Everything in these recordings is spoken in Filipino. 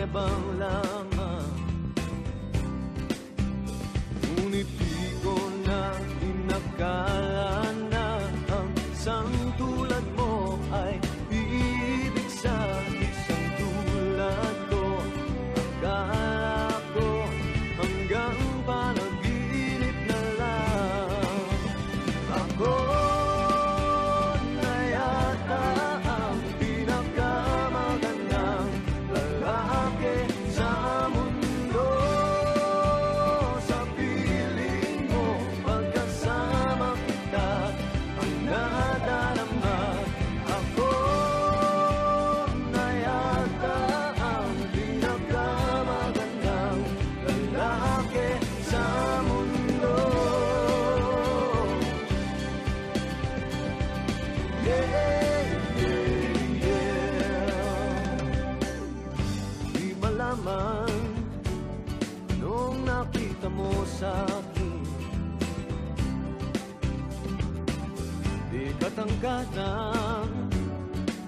mayabang lamang. Ngunit di ko na inakala na ang isang tulad mo ay iibig sa isang tulad ko. Akala ko hanggang panaginip na lang. Ako na yata ang pinakamagandang lalaki sa mundo. Sa piling mo, pagkasama kita, ang nadarama. Ako na yata ang pinakamagandang lalaki sa mundo. Di malaman nung nakita mo sa'kin, di katangkatan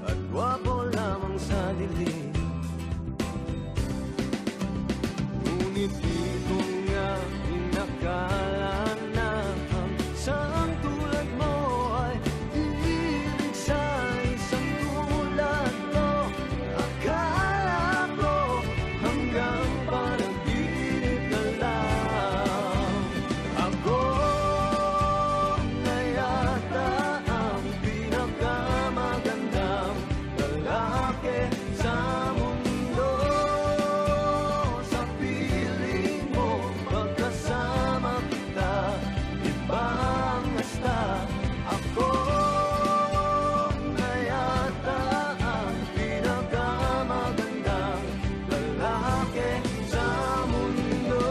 at gwapo lamang sa dilim. Ngunit di ko nga inakala na ang isang tulad mo ay iibig sa isang tulad ko. Akala ko hanggang panaginip na lang. Ako na yata ang pinakamagandang lalaki sa mundo. Sa piling mo, pagkasama kita, iba ang hasta. Ako na yata ang pinakamagandang lalaki sa mundo.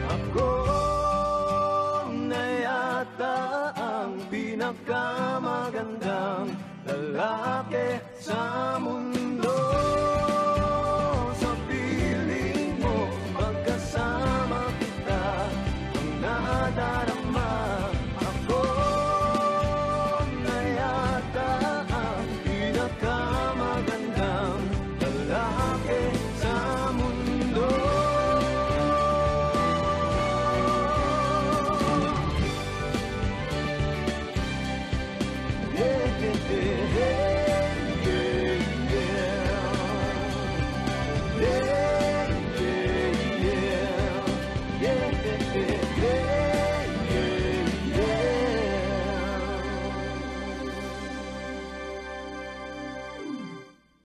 Ako na yata ang pinakamagandang lalaki sa mundo. Sa piling mo, pagkasama kita, ang nadarama.